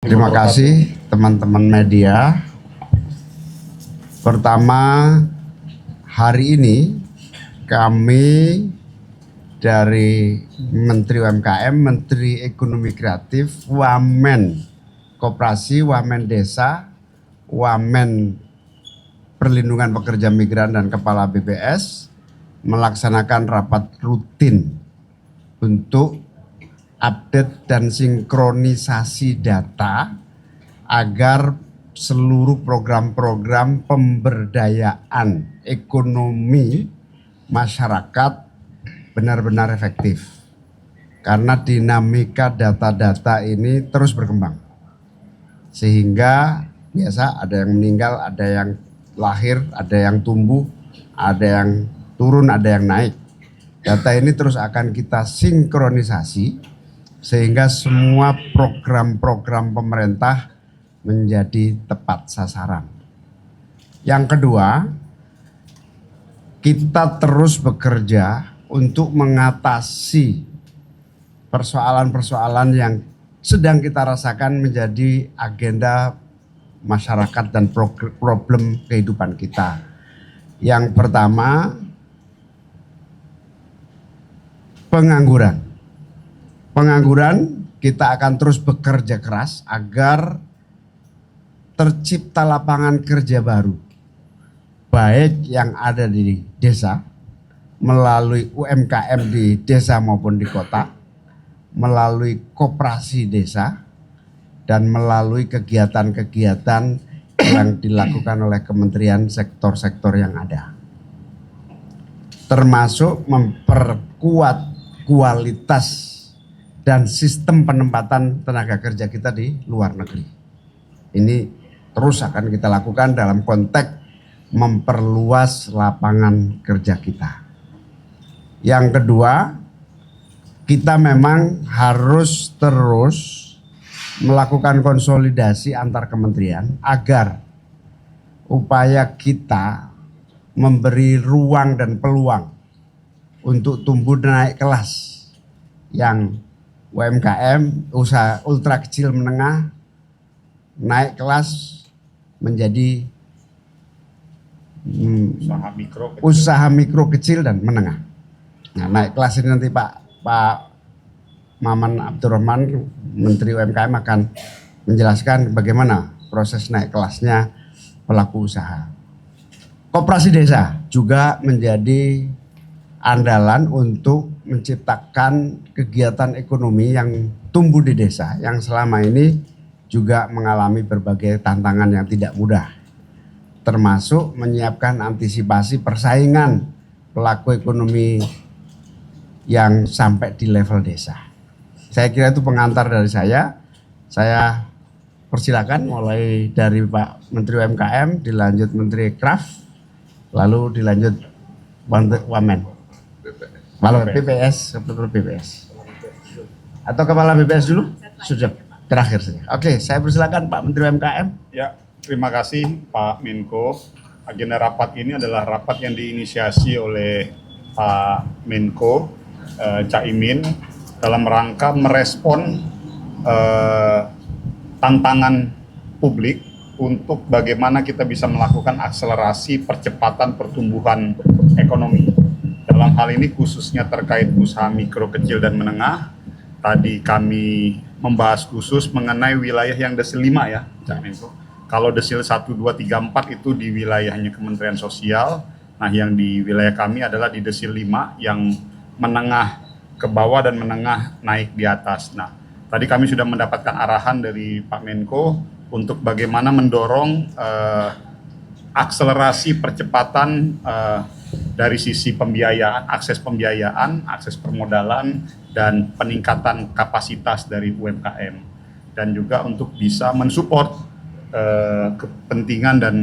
Terima kasih teman-teman media. Pertama, hari ini kami dari Menteri UMKM, Menteri Ekonomi Kreatif, Wamen Koperasi, Wamen Desa, Wamen Perlindungan Pekerja Migran dan Kepala BPS melaksanakan rapat rutin untuk update dan sinkronisasi data agar seluruh program-program pemberdayaan ekonomi masyarakat benar-benar efektif. Karena dinamika data-data ini terus berkembang. Sehingga biasa ada yang meninggal, ada yang lahir, ada yang tumbuh, ada yang turun, ada yang naik. Data ini terus akan kita sinkronisasi sehingga semua program-program pemerintah menjadi tepat sasaran. Yang kedua, kita terus bekerja untuk mengatasi persoalan-persoalan yang sedang kita rasakan menjadi agenda masyarakat dan problem kehidupan kita. Yang pertama, pengangguran. Pengangguran, kita akan terus bekerja keras agar tercipta lapangan kerja baru, baik yang ada di desa, melalui UMKM di desa maupun di kota, melalui koperasi desa, dan melalui kegiatan-kegiatan yang dilakukan oleh kementerian sektor-sektor yang ada. Termasuk memperkuat kualitas dan sistem penempatan tenaga kerja kita di luar negeri. Ini terus akan kita lakukan dalam konteks memperluas lapangan kerja kita. Yang kedua, kita memang harus terus melakukan konsolidasi antar kementerian agar upaya kita memberi ruang dan peluang untuk tumbuh naik kelas yang UMKM, usaha ultra kecil menengah, naik kelas menjadi usaha mikro kecil dan menengah. Nah, naik kelas ini nanti Pak Maman Abdurrahman, Menteri UMKM akan menjelaskan bagaimana proses naik kelasnya pelaku usaha. Koperasi desa juga menjadi andalan untuk menciptakan kegiatan ekonomi yang tumbuh di desa yang selama ini juga mengalami berbagai tantangan yang tidak mudah, termasuk menyiapkan antisipasi persaingan pelaku ekonomi yang sampai di level desa. Saya kira itu pengantar dari saya persilakan mulai dari Pak Menteri UMKM, dilanjut Menteri Kraf, lalu dilanjut Wamen. Kepala BPS, atau Kepala BPS dulu? Sudah terakhir saja. Oke, saya persilakan Pak Menteri UMKM. Ya, terima kasih Pak Menko. Agenda rapat ini adalah rapat yang diinisiasi oleh Pak Menko Caimin dalam rangka merespon tantangan publik untuk bagaimana kita bisa melakukan akselerasi percepatan pertumbuhan ekonomi. Dalam hal ini khususnya terkait usaha mikro, kecil, dan menengah. Tadi kami membahas khusus mengenai wilayah yang desil 5 ya, Cak Menko. Kalau desil 1, 2, 3, 4 itu di wilayahnya Kementerian Sosial. Nah, yang di wilayah kami adalah di desil 5 yang menengah ke bawah dan menengah naik di atas. Nah, tadi kami sudah mendapatkan arahan dari Pak Menko untuk bagaimana mendorong akselerasi percepatan dari sisi pembiayaan, akses permodalan, dan peningkatan kapasitas dari UMKM. Dan juga untuk bisa mensupport kepentingan dan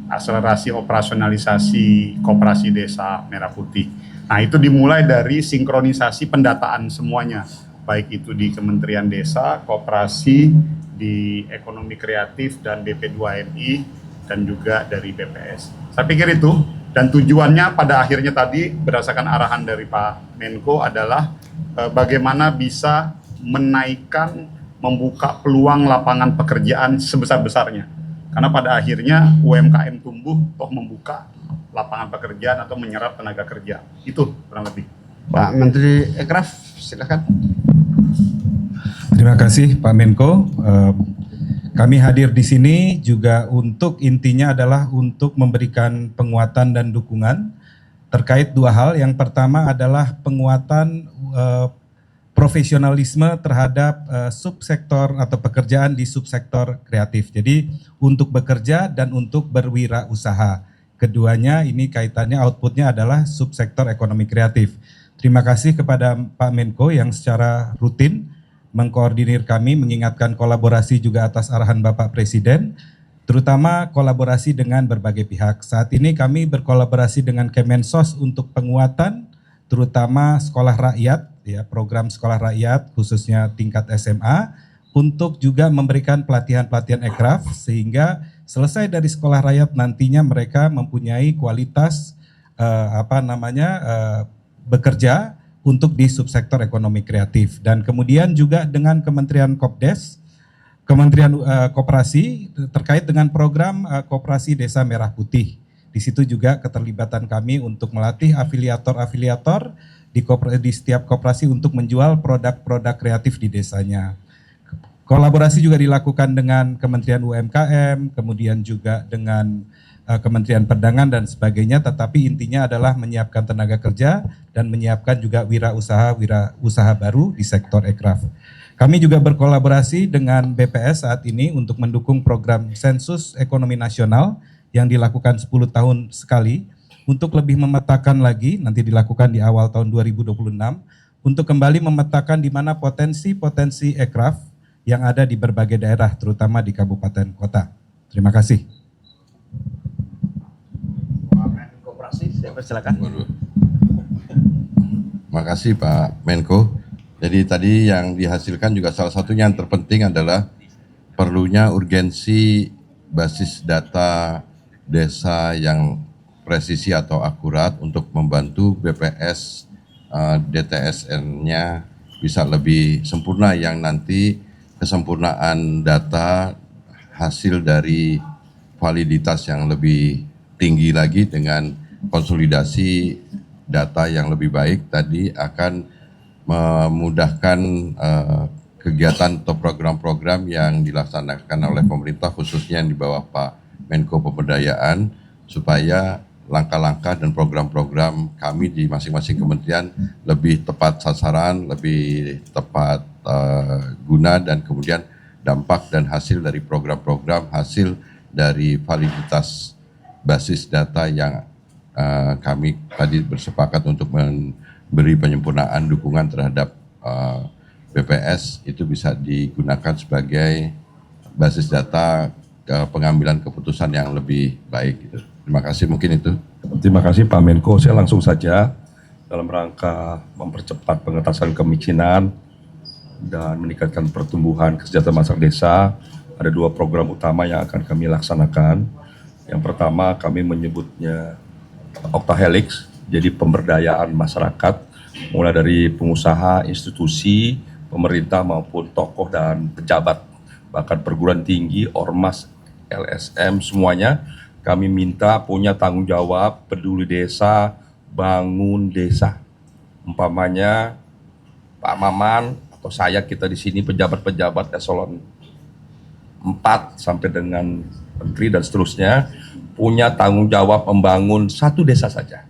akselerasi operasionalisasi koperasi desa Merah Putih. Nah, itu dimulai dari sinkronisasi pendataan semuanya, baik itu di Kementerian Desa, Koperasi, di Ekonomi Kreatif, dan BP2MI, dan juga dari BPS. Saya pikir itu. Dan tujuannya pada akhirnya tadi berdasarkan arahan dari Pak Menko adalah bagaimana bisa menaikkan membuka peluang lapangan pekerjaan sebesar-besarnya. Karena pada akhirnya UMKM tumbuh, toh membuka lapangan pekerjaan atau menyerap tenaga kerja. Itu kurang lebih. Pak Menteri Ekraf, silakan. Terima kasih Pak Menko. Kami hadir di sini juga intinya adalah untuk memberikan penguatan dan dukungan terkait dua hal. Yang pertama adalah penguatan profesionalisme terhadap subsektor atau pekerjaan di subsektor kreatif. Jadi untuk bekerja dan untuk berwirausaha. Keduanya ini kaitannya outputnya adalah subsektor ekonomi kreatif. Terima kasih kepada Pak Menko yang secara rutin mengkoordinir kami, mengingatkan kolaborasi juga atas arahan Bapak Presiden, terutama kolaborasi dengan berbagai pihak. Saat ini kami berkolaborasi dengan Kemensos untuk penguatan, terutama sekolah rakyat, ya, program sekolah rakyat khususnya tingkat SMA, untuk juga memberikan pelatihan-pelatihan ekraf sehingga selesai dari sekolah rakyat nantinya mereka mempunyai kualitas bekerja untuk di subsektor ekonomi kreatif. Dan kemudian juga dengan Kementerian Kopdes, Kementerian Koperasi terkait dengan program Koperasi Desa Merah Putih. Di situ juga keterlibatan kami untuk melatih afiliator-afiliator di setiap koperasi untuk menjual produk-produk kreatif di desanya. Kolaborasi juga dilakukan dengan Kementerian UMKM, kemudian juga dengan Kementerian Perdagangan dan sebagainya, tetapi intinya adalah menyiapkan tenaga kerja dan menyiapkan juga wirausaha baru di sektor ekraf. Kami juga berkolaborasi dengan BPS saat ini untuk mendukung program Sensus Ekonomi Nasional yang dilakukan 10 tahun sekali untuk lebih memetakan lagi, nanti dilakukan di awal tahun 2026, untuk kembali memetakan di mana potensi-potensi ekraf yang ada di berbagai daerah, terutama di kabupaten kota. Terima kasih. Silakan. Makasih Pak Menko. Jadi tadi yang dihasilkan juga salah satunya yang terpenting adalah perlunya urgensi basis data desa yang presisi atau akurat untuk membantu BPS DTSN-nya bisa lebih sempurna, yang nanti kesempurnaan data hasil dari validitas yang lebih tinggi lagi dengan konsolidasi data yang lebih baik tadi akan memudahkan kegiatan atau program-program yang dilaksanakan oleh pemerintah khususnya yang di bawah Pak Menko Pemberdayaan, supaya langkah-langkah dan program-program kami di masing-masing kementerian lebih tepat sasaran, lebih tepat guna, dan kemudian dampak dan hasil dari program-program, hasil dari validitas basis data yang kami tadi bersepakat untuk memberi penyempurnaan dukungan terhadap BPS itu bisa digunakan sebagai basis data pengambilan keputusan yang lebih baik gitu. Terima kasih, mungkin itu. Terima kasih Pak Menko. Saya langsung saja dalam rangka mempercepat pengentasan kemiskinan dan meningkatkan pertumbuhan kesejahteraan masyarakat desa. Ada dua program utama yang akan kami laksanakan. Yang pertama kami menyebutnya Octahelix, jadi pemberdayaan masyarakat, mulai dari pengusaha, institusi, pemerintah maupun tokoh dan pejabat, bahkan perguruan tinggi, ormas, LSM, semuanya kami minta punya tanggung jawab peduli desa, bangun desa. Umpamanya Pak Maman atau saya, kita di sini pejabat-pejabat eselon 4 sampai dengan menteri dan seterusnya, punya tanggung jawab membangun satu desa saja.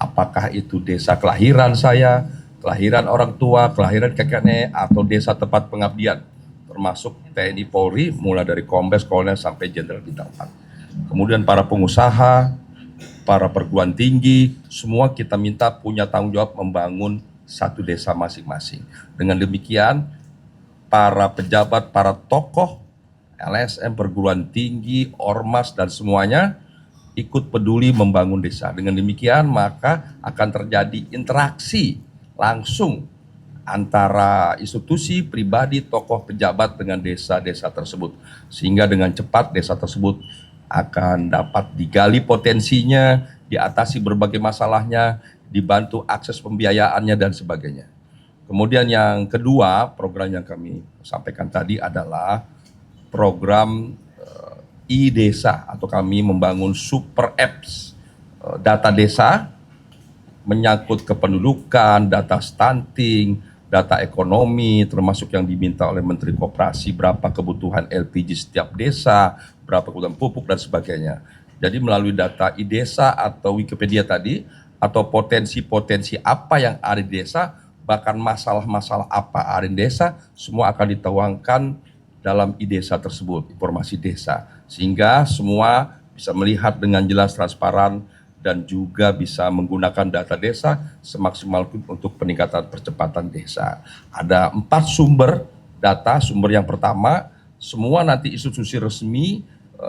Apakah itu desa kelahiran saya, kelahiran orang tua, kelahiran kakek nenek, atau desa tempat pengabdian, termasuk TNI Polri, mulai dari Kombes, Kolonel, sampai Jenderal Bintang 4. Kemudian para pengusaha, para perguruan tinggi, semua kita minta punya tanggung jawab membangun satu desa masing-masing. Dengan demikian, para pejabat, para tokoh, LSM, perguruan tinggi, ormas, dan semuanya ikut peduli membangun desa. Dengan demikian maka akan terjadi interaksi langsung antara institusi, pribadi, tokoh, pejabat dengan desa-desa tersebut. Sehingga dengan cepat desa tersebut akan dapat digali potensinya, diatasi berbagai masalahnya, dibantu akses pembiayaannya dan sebagainya. Kemudian yang kedua, program yang kami sampaikan tadi adalah program e-desa, atau kami membangun super apps data desa menyangkut kependudukan, data stunting, data ekonomi, termasuk yang diminta oleh Menteri Koperasi, berapa kebutuhan LPG setiap desa, berapa kebutuhan pupuk dan sebagainya. Jadi melalui data e-desa atau Wikipedia tadi, atau potensi-potensi apa yang ada di desa, bahkan masalah-masalah apa ada di desa, semua akan dituangkan dalam e-desa tersebut, informasi desa. Sehingga semua bisa melihat dengan jelas, transparan, dan juga bisa menggunakan data desa semaksimal untuk peningkatan percepatan desa. Ada 4 sumber data. Sumber yang pertama, semua nanti institusi resmi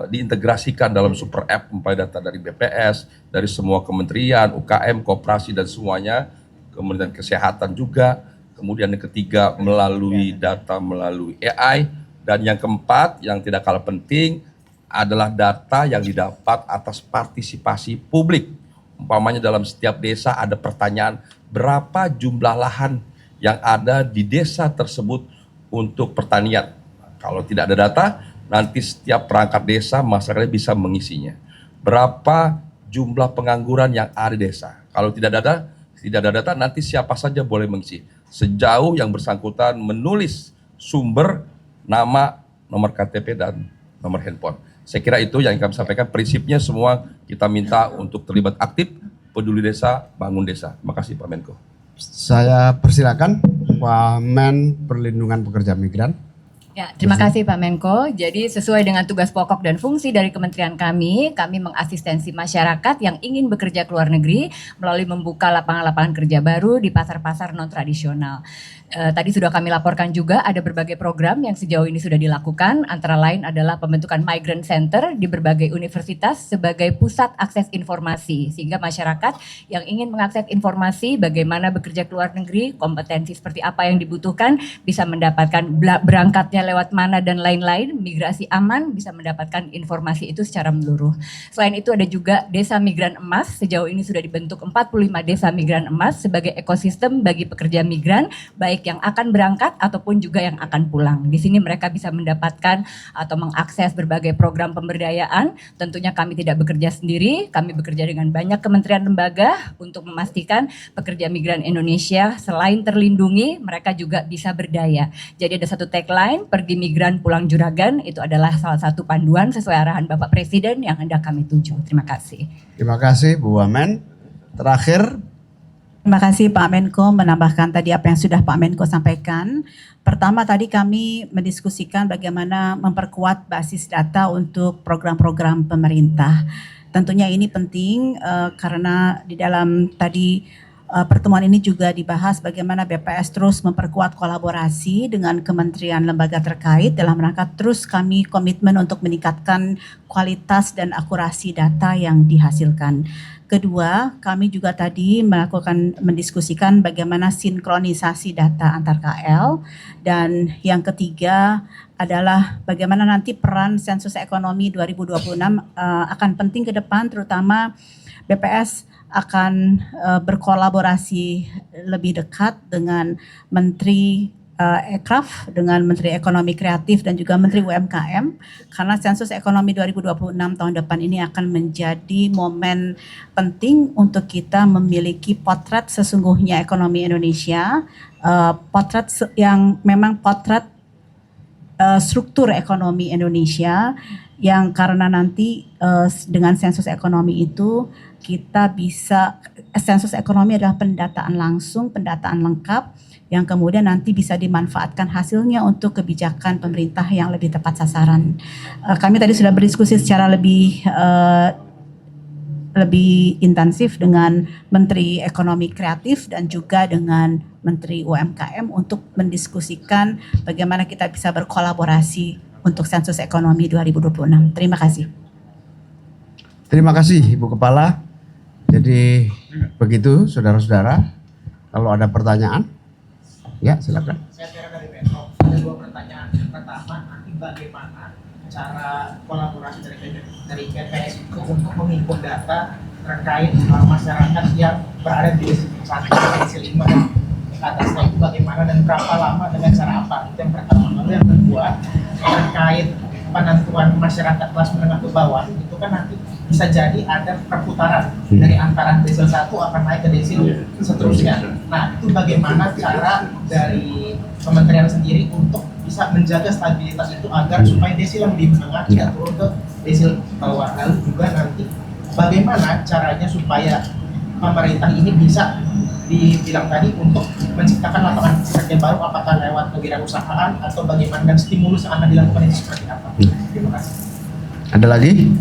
diintegrasikan dalam super app, umpamanya data dari BPS, dari semua kementerian, UKM, koperasi, dan semuanya, kemudian kesehatan juga. Kemudian yang ketiga, melalui data melalui AI. Dan yang keempat, yang tidak kalah penting, adalah data yang didapat atas partisipasi publik. Umpamanya dalam setiap desa ada pertanyaan, berapa jumlah lahan yang ada di desa tersebut untuk pertanian. Kalau tidak ada data, nanti setiap perangkat desa masyarakatnya bisa mengisinya. Berapa jumlah pengangguran yang ada di desa. Kalau tidak ada data, nanti siapa saja boleh mengisi. Sejauh yang bersangkutan menulis sumber, nama, nomor KTP, dan nomor handphone. Saya kira itu yang kami sampaikan. Prinsipnya semua kita minta untuk terlibat aktif, peduli desa, bangun desa. Terima kasih Pak Menko. Saya persilakan Pak Men Perlindungan Pekerja Migran. Ya, terima kasih Pak Menko. Jadi sesuai dengan tugas pokok dan fungsi dari kementerian kami mengasistensi masyarakat yang ingin bekerja ke luar negeri melalui membuka lapangan-lapangan kerja baru di pasar-pasar non-tradisional. Tadi sudah kami laporkan juga ada berbagai program yang sejauh ini sudah dilakukan, antara lain adalah pembentukan Migrant Center di berbagai universitas sebagai pusat akses informasi, sehingga masyarakat yang ingin mengakses informasi bagaimana bekerja ke luar negeri, kompetensi seperti apa yang dibutuhkan, bisa mendapatkan berangkatnya lewat mana dan lain-lain, migrasi aman, bisa mendapatkan informasi itu secara menyeluruh. Selain itu ada juga Desa Migran Emas, sejauh ini sudah dibentuk 45 Desa Migran Emas sebagai ekosistem bagi pekerja migran, baik yang akan berangkat ataupun juga yang akan pulang. Di sini mereka bisa mendapatkan atau mengakses berbagai program pemberdayaan. Tentunya kami tidak bekerja sendiri, kami bekerja dengan banyak kementerian lembaga untuk memastikan pekerja migran Indonesia selain terlindungi, mereka juga bisa berdaya. Jadi ada satu tagline, pergi migran pulang juragan, itu adalah salah satu panduan sesuai arahan Bapak Presiden yang hendak kami tuju. Terima kasih. Terima kasih Bu Wamen. Terakhir, terima kasih Pak Menko menambahkan tadi apa yang sudah Pak Menko sampaikan. Pertama tadi kami mendiskusikan bagaimana memperkuat basis data untuk program-program pemerintah. Tentunya ini penting karena di dalam tadi pertemuan ini juga dibahas bagaimana BPS terus memperkuat kolaborasi dengan kementerian lembaga terkait dalam rangka terus kami komitmen untuk meningkatkan kualitas dan akurasi data yang dihasilkan. Kedua, kami juga tadi mendiskusikan bagaimana sinkronisasi data antar KL, dan yang ketiga adalah bagaimana nanti peran sensus ekonomi 2026 akan penting ke depan, terutama BPS akan berkolaborasi lebih dekat dengan Menteri Ekraf, dengan Menteri Ekonomi Kreatif dan juga Menteri UMKM, karena sensus ekonomi 2026 tahun depan ini akan menjadi momen penting untuk kita memiliki potret sesungguhnya ekonomi Indonesia, potret yang memang potret struktur ekonomi Indonesia, yang karena nanti dengan sensus ekonomi itu kita bisa, sensus ekonomi adalah pendataan langsung, pendataan lengkap yang kemudian nanti bisa dimanfaatkan hasilnya untuk kebijakan pemerintah yang lebih tepat sasaran. Kami tadi sudah berdiskusi secara lebih intensif dengan Menteri Ekonomi Kreatif dan juga dengan Menteri UMKM untuk mendiskusikan bagaimana kita bisa berkolaborasi untuk sensus ekonomi 2026. Terima kasih. terima kasih Ibu Kepala. Jadi begitu saudara-saudara, kalau ada pertanyaan, ya silakan. Saya kira dari Pemprov ada 2 pertanyaan. Yang pertama, nanti bagaimana cara kolaborasi dari BPS itu untuk menghimpun data terkait masyarakat yang berada di desa 1, desa 5 dan atasnya itu bagaimana dan berapa lama dengan cara apa, itu yang pertama. Lalu yang kedua terkait penentuan masyarakat kelas menengah ke bawah itu kan nanti bisa jadi ada perputaran dari antara desil 1 akan naik ke desil seterusnya. Nah itu bagaimana cara dari kementerian sendiri untuk bisa menjaga stabilitas itu agar supaya desil yang di menengah tidak turun ke desil bawah. Lalu juga nanti bagaimana caranya supaya pemerintah ini bisa dibilang tadi untuk menciptakan lapangan kerja baru, apakah lewat kewirausahaan atau bagaimana, dan stimulus yang akan dilakukan itu seperti apa? Terima kasih. Ada lagi?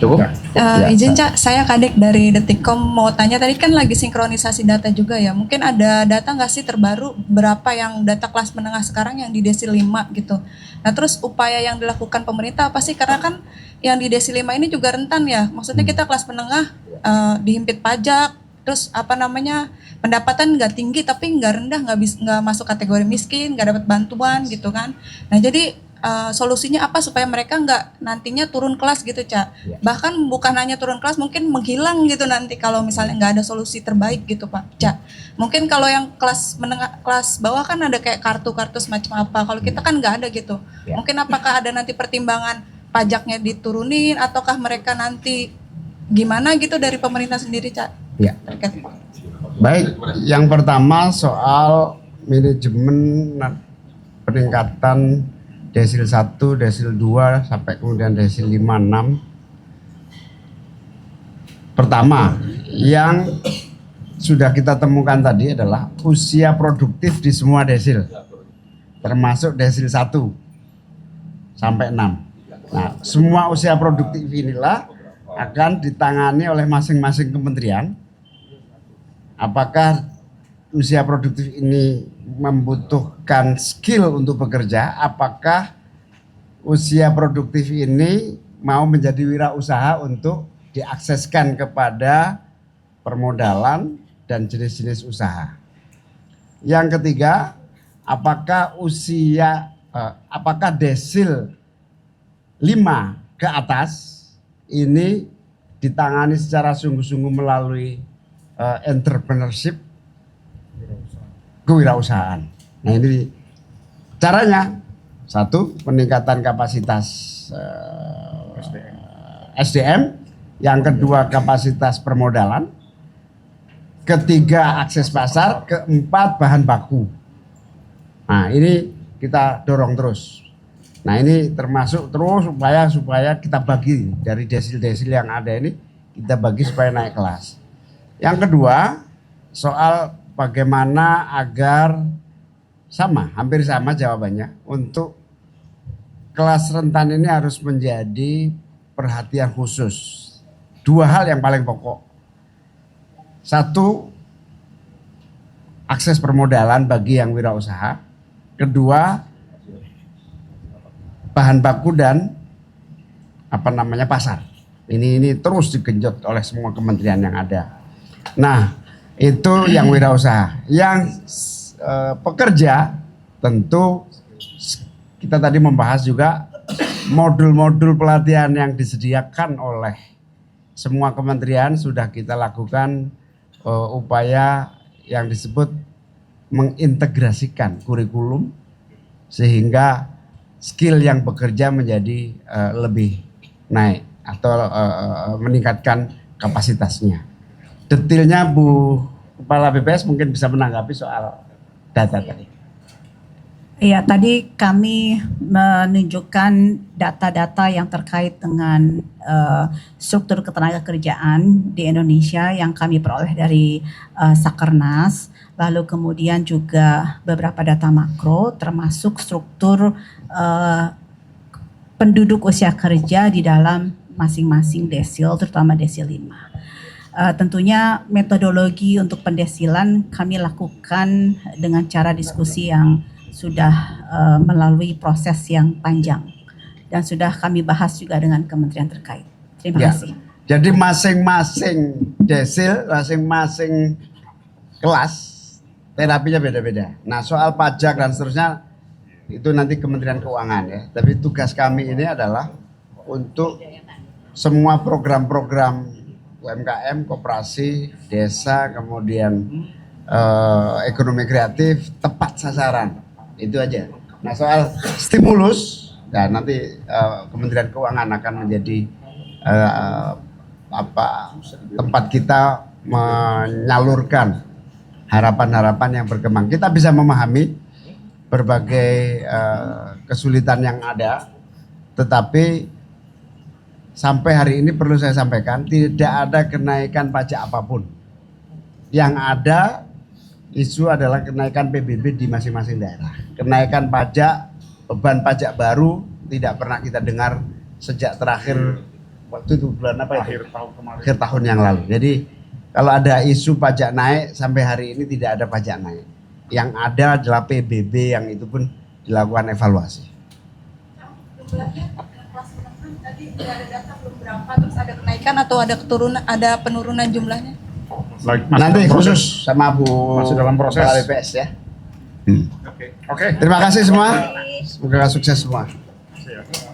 Cukup? Ya. Izin Cak, saya Kadek dari Detikcom mau tanya, tadi kan lagi sinkronisasi data juga ya, mungkin ada data nggak sih terbaru berapa yang data kelas menengah sekarang yang di desil 5 gitu. Nah terus upaya yang dilakukan pemerintah apa sih, karena kan yang di desil 5 ini juga rentan ya, maksudnya kita kelas menengah dihimpit pajak, terus apa namanya pendapatan nggak tinggi tapi nggak rendah, nggak masuk kategori miskin, nggak dapat bantuan gitu kan. Nah jadi solusinya apa supaya mereka nggak nantinya turun kelas gitu Cak. Bahkan bukan hanya turun kelas, mungkin menghilang gitu nanti kalau misalnya nggak ada solusi terbaik gitu Pak Cak. Mungkin kalau yang kelas menengah, kelas bawah kan ada kayak kartu-kartu semacam apa, kalau kita kan nggak ada gitu. Mungkin apakah ada nanti pertimbangan pajaknya diturunin ataukah mereka nanti gimana gitu dari pemerintah sendiri Cak? Ya. Baik, yang pertama soal manajemen peningkatan desil 1, desil 2 sampai kemudian desil 5, 6. Pertama, yang sudah kita temukan tadi adalah usia produktif di semua desil, termasuk desil 1 sampai 6. Nah, semua usia produktif inilah akan ditangani oleh masing-masing kementerian. Apakah usia produktif ini membutuhkan skill untuk bekerja, apakah usia produktif ini mau menjadi wirausaha untuk diakseskan kepada permodalan dan jenis-jenis usaha. Yang ketiga, apakah apakah desil 5 ke atas ini ditangani secara sungguh-sungguh melalui entrepreneurship, kewirausahaan. Nah ini caranya, satu, peningkatan kapasitas SDM, yang kedua kapasitas permodalan, ketiga akses pasar, keempat bahan baku. Nah ini kita dorong terus. Nah ini termasuk terus supaya kita bagi dari desil-desil yang ada ini, kita bagi supaya naik kelas. Yang kedua soal bagaimana agar hampir sama jawabannya, untuk kelas rentan ini harus menjadi perhatian khusus. 2 hal yang paling pokok. 1, akses permodalan bagi yang wirausaha. 2, bahan baku dan pasar. Ini terus digenjot oleh semua kementerian yang ada. Nah, itu yang wirausaha. Yang pekerja tentu kita tadi membahas juga modul-modul pelatihan yang disediakan oleh semua kementerian, sudah kita lakukan upaya yang disebut mengintegrasikan kurikulum sehingga skill yang bekerja menjadi lebih naik atau meningkatkan kapasitasnya. Detailnya Bu Kepala BPS mungkin bisa menanggapi soal data tadi. Iya, tadi kami menunjukkan data-data yang terkait dengan struktur ketenagakerjaan di Indonesia yang kami peroleh dari Sakernas, lalu kemudian juga beberapa data makro termasuk struktur penduduk usia kerja di dalam masing-masing desil, terutama desil 5. Tentunya metodologi untuk pendesilan kami lakukan dengan cara diskusi yang sudah melalui proses yang panjang dan sudah kami bahas juga dengan kementerian terkait. Terima kasih. Jadi masing-masing desil, masing-masing kelas terapinya beda-beda. Nah soal pajak dan seterusnya itu nanti Kementerian Keuangan ya. Tapi tugas kami ini adalah untuk semua program-program UMKM, koperasi, desa, kemudian ekonomi kreatif tepat sasaran. Itu aja. Nah, soal stimulus, ya nanti Kementerian Keuangan akan menjadi tempat kita menyalurkan harapan-harapan yang berkembang. Kita bisa memahami berbagai kesulitan yang ada, tetapi sampai hari ini perlu saya sampaikan tidak ada kenaikan pajak apapun. Yang ada isu adalah kenaikan PBB di masing-masing daerah. Kenaikan pajak, beban pajak baru tidak pernah kita dengar sejak terakhir waktu itu bulan apa ya? Akhir tahun kemarin. Akhir tahun yang lalu. Jadi kalau ada isu pajak naik sampai hari ini tidak ada pajak naik. Yang ada adalah PBB yang itu pun dilakukan evaluasi. Jumlahnya kelas menengah tadi tidak ada data belum berapa, terus ada kenaikan atau ada penurunan jumlahnya? Nanti khusus sama Bu Masih dalam proses. Kepala BPS ya. Oke. Terima kasih semua. Semoga sukses semua. Siap. Terima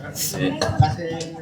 kasih.